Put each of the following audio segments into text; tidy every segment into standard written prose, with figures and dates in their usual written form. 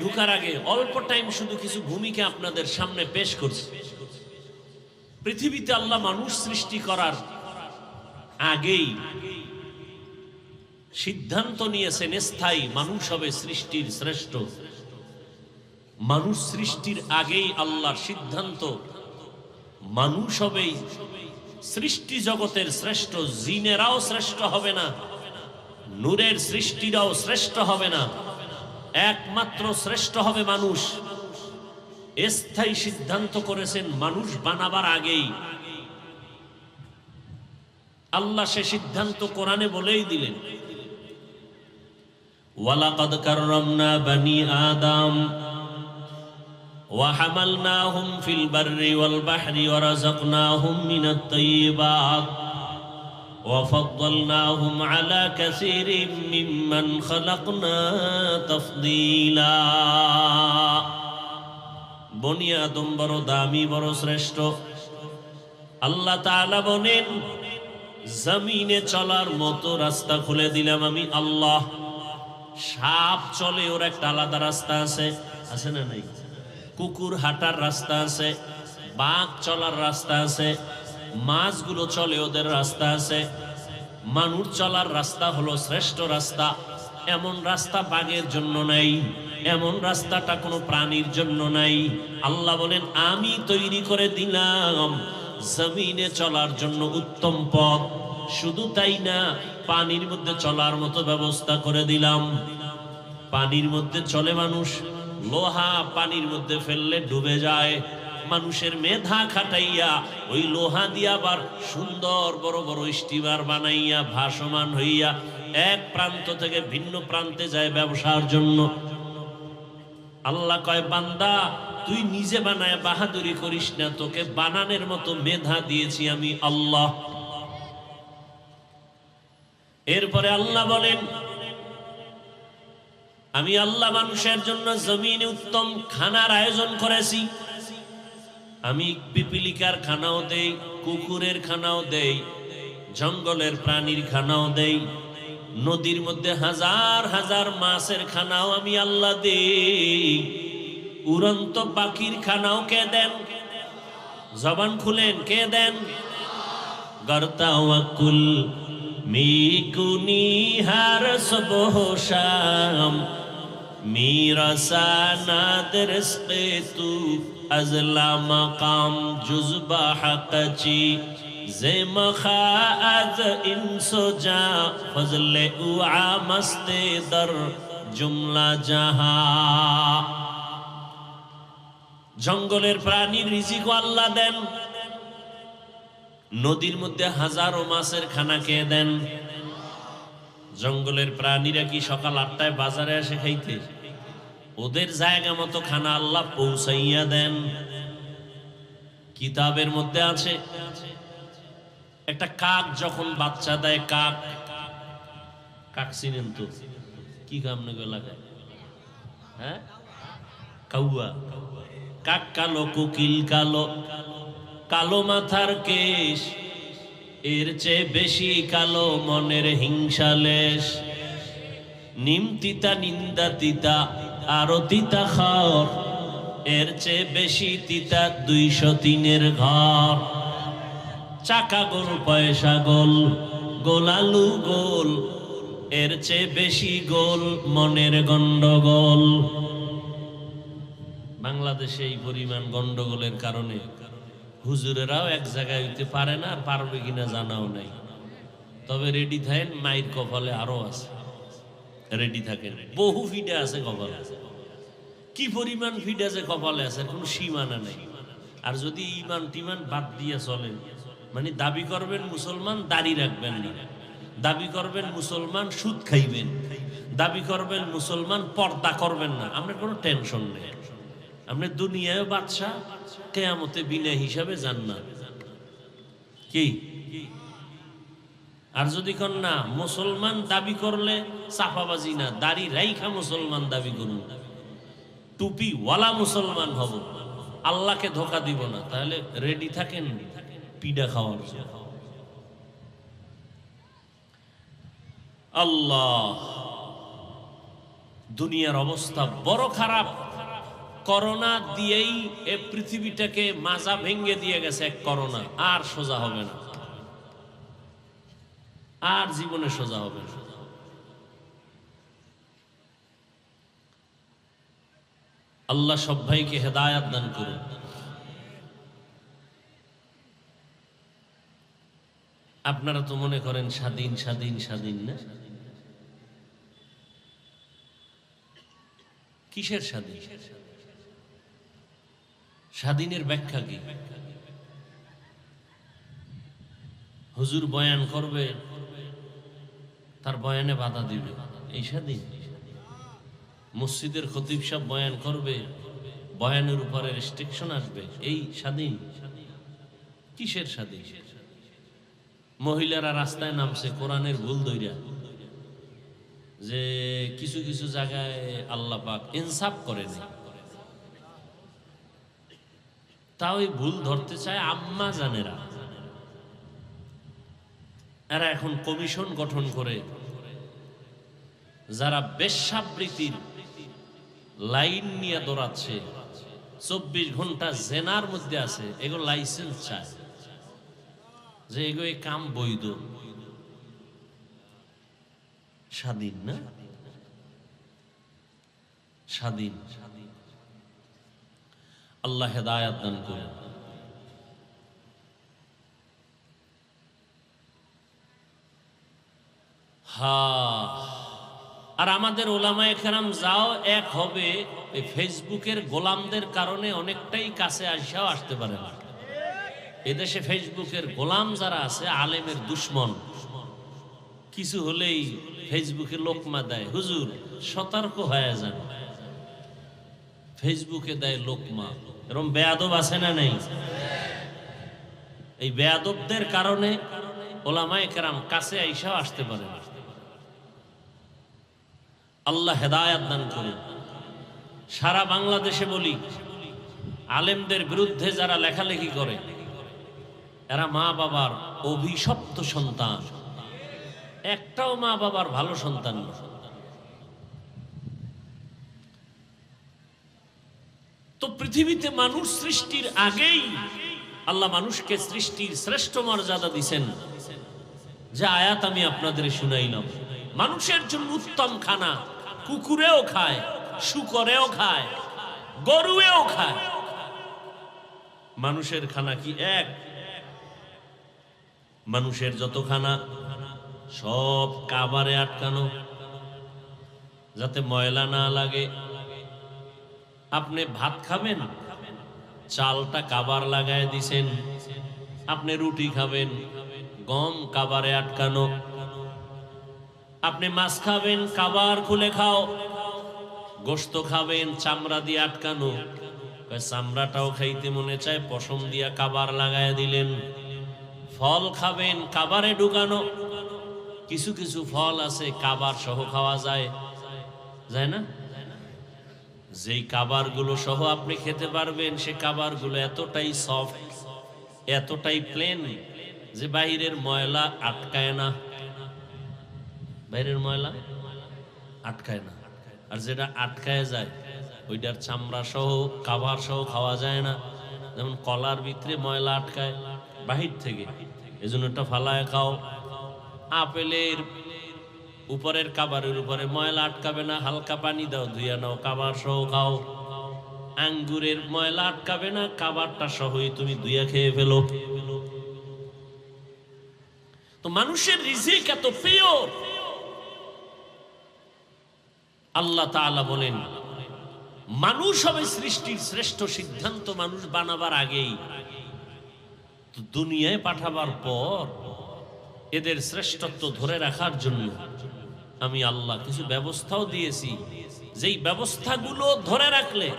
ঢুকার আগে অল্প টাইম শুধু কিছু ভূমিকা আপনাদের সামনে পেশ করছি। পৃথিবীতে আল্লাহ মানুষ সৃষ্টি করার আগেই সিদ্ধান্ত নিয়েছেন স্থায়ী মানুষ হবে সৃষ্টির শ্রেষ্ঠ। মানুষ সৃষ্টির আগেই আল্লাহর সিদ্ধান্ত মানুষ হবেই সৃষ্টি জগতের শ্রেষ্ঠ। জিনেরাও শ্রেষ্ঠ হবে না, নূরের সৃষ্টিরাও শ্রেষ্ঠ হবে না, একমাত্র শ্রেষ্ঠ হবে মানুষ। স্থায়ী সিদ্ধান্ত করেছেন মানুষ বানাবার আগেই। আল্লাহ সে সিদ্ধান্ত কোরআনে বলেই দিলেন, ওয়ালাকাদ কাররামনা বানি আদম ওয়া হামালনাহুম ফিল বাররি ওয়াল বাহরি ওয়া রাযাকনাহুম মিনাত তাইয়্যিবাত ওয়া ফাদ্দালনাহুম আলা কাসীরিম মিম্মান খালাকনা তাফদীলা। বনি আদম বড় দামি, বড় শ্রেষ্ঠ। আল্লাহ তাআলা বলেন, জমিনে চলার মতো রাস্তা খুলে দিলাম আমি আল্লাহ। সাপ চলে, ওর একটা আলাদা রাস্তা আছে, আছে না নাই? কুকুর হাঁটার রাস্তা আছে, বাঘ চলার রাস্তা আছে, মাছগুলো চলে, ওদের রাস্তা আছে। মানুষ চলার রাস্তা হলো শ্রেষ্ঠ রাস্তা। এমন রাস্তা বাঘের জন্য নাই, এমন রাস্তাটা কোনো প্রাণীর জন্য নাই। আল্লাহ বলেন, আমি তৈরি করে দিলাম জমিনে চলার জন্য উত্তম পথ। শুধু তাই না, পানির মধ্যে চলার মতো ব্যবস্থা করে দিলাম। পানির মধ্যে চলে মানুষ, লোহা পানির মধ্যে ফেললে ডুবে যায়। মানুষের মেধা খাটাইয়া ওই লোহা দিয়া আবার সুন্দর বড় বড় স্টিমার বানাইয়া ভাসমান হইয়া এক প্রান্ত থেকে ভিন্ন প্রান্তে যায় ব্যবসার জন্য। আল্লাহ কয়, বান্দা তুই নিজে বানায় বাহাদুরি করিস না, তোকে বানানোর মতো মেধা দিয়েছি আমি আল্লাহ। এরপরে আল্লাহ বলেন, আমি আল্লাহ মানুষের জন্য জমিনে উত্তম খানার আয়োজন করেছি। আমি পিপিলিকার খানাও দেই, কুকুরের খানাও দেই, জঙ্গলের প্রাণীর খানাও দেই, নদীর মধ্যে হাজার হাজার মাছের খানাও আমি আল্লাহ দেই। উড়ন্ত পাখির খানাও কে দেন? জবান খুলেন, কে দেন? গর্তাওয়াকুল মিকুনি হার সুবহ শাম মিরাসানা দরসকে তু আজলা মাকাম জুজবা হাকচি জেমখা আজ ইনসোজা ফজলে উআ মস্তে দর জুমলা জাহা। জঙ্গলের প্রাণীর রিজিকও আল্লাহ দেন, নদীর মধ্যে হাজারো মাছের খানা কে দেন? জঙ্গলের প্রাণীরা কি সকাল 8টায় বাজারে আসে খাইতে? ওদের জায়গা মতো খানা আল্লাহ পৌঁছাইয়া দেন। কিতাবের মধ্যে আছে, একটা কাক যখন বাচ্চা দেয়, কাক কাক চিনেন তো? কি কাম নাকি এলাকায়? হ্যাঁ, কাউয়া। কাক কালো, কোকিল কালো, কালো মাথার কেশ, এর চেয়ে বেশি কালো মনের হিংসালেশ। নিম তিতা, নিন্দা তিতা, আরো তিতা খর, এর চেয়ে বেশি তিতা 203-এর ঘর। চাকা গোল, পয়সা গোল, গোলালু গোল, এর চেয়ে বেশি গোল মনের গন্ডগোল। বাংলাদেশে এই পরিমাণ গন্ডগোলের কারণে হুজুরেরাও এক জায়গায় হইতে পারে না, আর পারবে কিনা জানাও নাই। তবে রেডি থাকেন, মায়ের কপালে আরো আছে, রেডি থাকেন। বহু ফিডে আছে কপালে, কি পরিমাণ ফিডে আছে কপালে আছে, কোনো সীমানা নেই। আর যদি ইমান টিমান বাদ দিয়ে চলেন, মানে দাবি করবেন মুসলমান, দাড়ি রাখবেন না, দাবি করবেন মুসলমান, সুদ খাইবেন, দাবি করবেন মুসলমান, পর্দা করবেন না, আপনার কোনো টেনশন নেই। আপনি দুনিয়ায় বাদশা, কিয়ামতে বিনা হিসাবে জান্নাত। কি? আর যদি কোন না, মুসলমান দাবি করলে চাপাবাজি না, দাড়ি রাইখা মুসলমান দাবি করুন, টুপি ওয়ালা মুসলমান হব, আল্লাহকে ধোকা দিব না, তাহলে রেডি থাকেন পিডা খাওয়ার জন্য। আল্লাহ দুনিয়ার অবস্থা বড় খারাপ। করোনা দিয়েই এ পৃথিবীটাকে মাজা ভেঙে দিয়ে গেছে এক করোনা। আর সোজা হবে না, আর জীবনে সোজা হবে না। আল্লাহ সব ভাইকে হেদায়াত দান করুন। আপনারা তো মনে করেন স্বাধীন স্বাধীন স্বাধীন, না? কিসের স্বাধীন? স্বাধীনের ব্যাখ্যা কি? হুজুর বয়ান করবে, তার বয়ানে বাধা দিবে, এই স্বাধীন? মসজিদের খতিব সাহেব বয়ান করবে, বয়ানের উপরে রেস্ট্রিকশন আসবে, এই স্বাধীন? কিসের স্বাধীন? মহিলারা রাস্তায় নামছে কোরআনের ভুল ধইরা, যে কিছু কিছু জায়গায় আল্লাহ পাক ইনসাফ করেনি, তাও ওই ভুল ধরতে চায় আম্মা জানেরা। এরা এখন কমিশন গঠন করে যারা বেশ্যাবৃত্তির লাইন নিয়ে দৌড়াচ্ছে, 24 ঘন্টা জেনার মধ্যে আছে, এগুলো লাইসেন্স চায় যে এগুলো কাম বৈধ। স্বাধীন না? স্বাধীন। আল্লাহ হেদায়াত দান করেন। আর আমাদের ওলামায়ে কেরাম যাও এক হবে, এই ফেসবুকের গোলামদের কারণে অনেকটাই কাছে আসাও আসতে পারে না। এদেশে ফেসবুকের গোলাম যারা আছে, আলেমের দুশ্মন, কিছু হলেই ফেসবুকে লোকমা দেয়। হুজুর সতর্ক হয়ে যান, ফেসবুকে দেয় লোকমা। এরকম বেয়াদব আছে না নেই? এই বেয়াদবদের কারণে ওলামায়ে কেরাম কাছে আইসাও আসতে পারে না। আল্লাহ হেদায়াত দান করুন। সারা বাংলাদেশে বলি, আলেমদের বিরুদ্ধে যারা লেখালেখি করে, এরা মা বাবার অভিশপ্ত সন্তান। একটাও মা বাবার ভালো সন্তান না। তো পৃথিবীতে মানুষ সৃষ্টির আগেই আল্লাহ মানুষকে সৃষ্টির শ্রেষ্ঠ মর্যাদা দিছেন, যে আয়াত আমি আপনাদের শুনাইলাম। মানুষের জন্য উত্তম খানা কুকুরেও খায়, শুকরেও খায়, গরুয়েও খায়। মানুষের খানা কি এক? মানুষের যত খানা সব কাবারে আটকানো, যাতে ময়লা না লাগে। আপনি ভাত খাবেন, চালটা কাবার লাগায় দিছেন। আপনি রুটি খাবেন, গম কাবারে আটকানো। আপনি মাছ খাবেন, কাবার খুলে খাও। গোশত খাবেন, চামড়া দিয়ে আটকানো। চামড়াটাও খাইতে মনে চায়, পশম দিয়া কাবার লাগায় দিলেন। ফল খাবেন, কাবারে ঢুকানো। কিছু কিছু ফল আছে কাবার সহ খাওয়া যায়, যায় না? যেই কাবার গুলো সহ আপনি খেতে পারবেন, সে কাবার গুলো এতটাই সফট, এতটাই প্লেন, যে বাইরের ময়লা আটকায় না। বাইরের ময়লা আটকায় না। আর যেটা আটকায় যায়, ওইটার চামড়া সহ কাবার সহ খাওয়া যায় না। যেমন কলার ভিতরে ময়লা আটকায় বাহির থেকে, এজন্য এটা ফালায় খাও। আপেলের উপরের কাবারের উপরে ময়লা আটকাবে না, হালকা পানি দাও, ধুইয়া নাও, কাবার সহ খাও। আঙ্গুরের ময়লা আটকাবে না, কাবারটা সহই তুমি ধুইয়া খেয়ে ফেলো। তো মানুষের রিজিক এত প্রিয়। আল্লাহ তাআলা বলেন, মানুষ হবে সৃষ্টির শ্রেষ্ঠ। সিদ্ধান্ত মানুষ বানাবার আগেই, তো দুনিয়ায় পাঠাবার পর এদের শ্রেষ্ঠত্ব ধরে রাখার জন্য আমি আল্লাহ কিছু ব্যবস্থাও দিয়েছি, যেই ব্যবস্থাগুলো ধরে রাখলে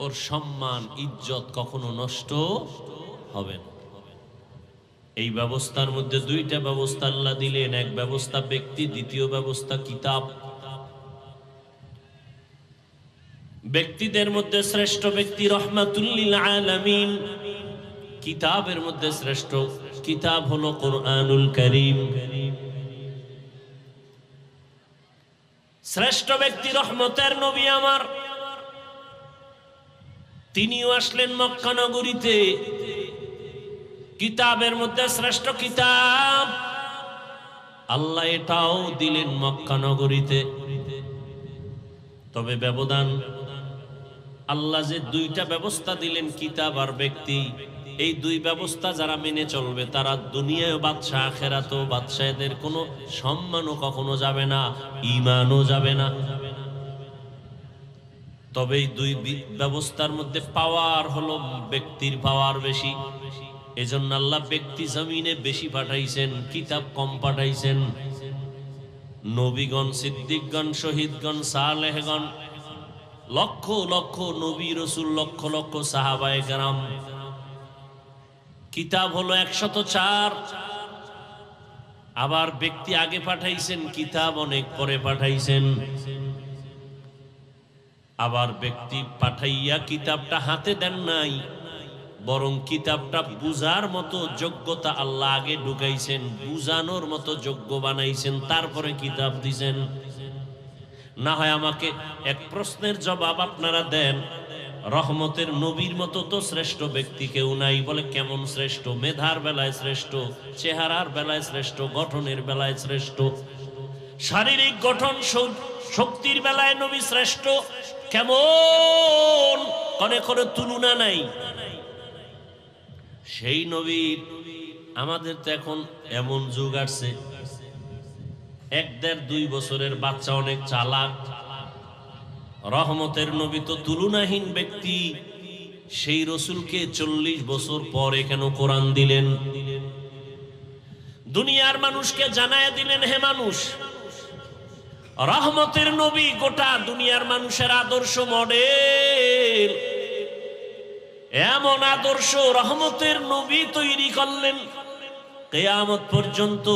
ওর সম্মান ইজ্জত কখনো নষ্ট হবে না। এই ব্যবস্থার মধ্যে দুইটা ব্যবস্থা আল্লাহ দিলেন। এক ব্যবস্থা ব্যক্তি, দ্বিতীয় ব্যবস্থা কিতাব। ব্যক্তিদের মধ্যে শ্রেষ্ঠ ব্যক্তি রহমাতুল লিল আলামিন। কিতাবের মধ্যে শ্রেষ্ঠ কিতাব হলো কোরআনুল কারীম। শ্রেষ্ঠ ব্যক্তি রহমতের নবী আমার, তিনিও আসলেন মক্কা নগরীতে। কিতাবের মধ্যে শ্রেষ্ঠ কিতাব আল্লাহ এটাও দিলেন মক্কা নগরীতে। তবে ব্যবধান, আল্লাহ যে দুইটা ব্যবস্থা দিলেন, কিতাব আর ব্যক্তি, এই দুই ব্যবস্থা যারা মেনে চলবে তারা দুনিয়ায় বাদশা, আখেরাতেও বাদশা। এদের কোনো সম্মানও কখনো যাবে না, ঈমানও যাবে না। তবে এই দুই ব্যবস্থার মধ্যে পাওয়ার হলো ব্যক্তির পাওয়ার বেশি। এজন্য আল্লাহ ব্যক্তি জমিনে বেশি পাঠাইছেন, কিতাব কম পাঠাইছেন। নবীগণ, সিদ্দিকগণ, শহীদগণ, সালেহগণ, লক্ষ লক্ষ নবী রসুল, লক্ষ লক্ষ সাহাবায়ে কেরাম। কিতাব হলো 104। আবার ব্যক্তি আগে পাঠাইছেন, কিতাব অনেক পরে পাঠাইছেন। আবার ব্যক্তি পাঠাইয়া কিতাবটা হাতে দেন নাই, বরং কিতাবটা বুঝার মতো যোগ্যতা আল্লাহ আগে ঢুকাইছেন, বুঝানোর মতো যোগ্য বানাইছেন, তারপরে কিতাব দিছেন। না হয় আমাকে এক প্রশ্নের জবাব আপনারা দেন, রহমতের নবীর মতো তো শ্রেষ্ঠ ব্যক্তি কেউ নাই। বলে কেমন শ্রেষ্ঠ? মেধার বেলায় শ্রেষ্ঠ, চেহারার বেলায় শ্রেষ্ঠ, গঠনের বেলায় শ্রেষ্ঠ, শারীরিক গঠন শক্তির বেলায় নবী শ্রেষ্ঠ। কেমন? কোনো তুলনা নাই। সেই নবীর, আমাদের তো এখন এমন যুগ আসছে, 1-1.5-2 বছরের বাচ্চা অনেক চালাক। রহমতের নবী তো তুলনাহীন ব্যক্তি। সেই রসুলকে 40 বছর পরে কেন কোরআন দিলেন? দুনিয়ার মানুষকে জানায় দিলেন, হে মানুষ, রহমতের নবী গোটা দুনিয়ার মানুষের আদর্শ মডেল। এমন আদর্শ রহমতের নবী তৈরি করলেন, কিয়ামত পর্যন্ত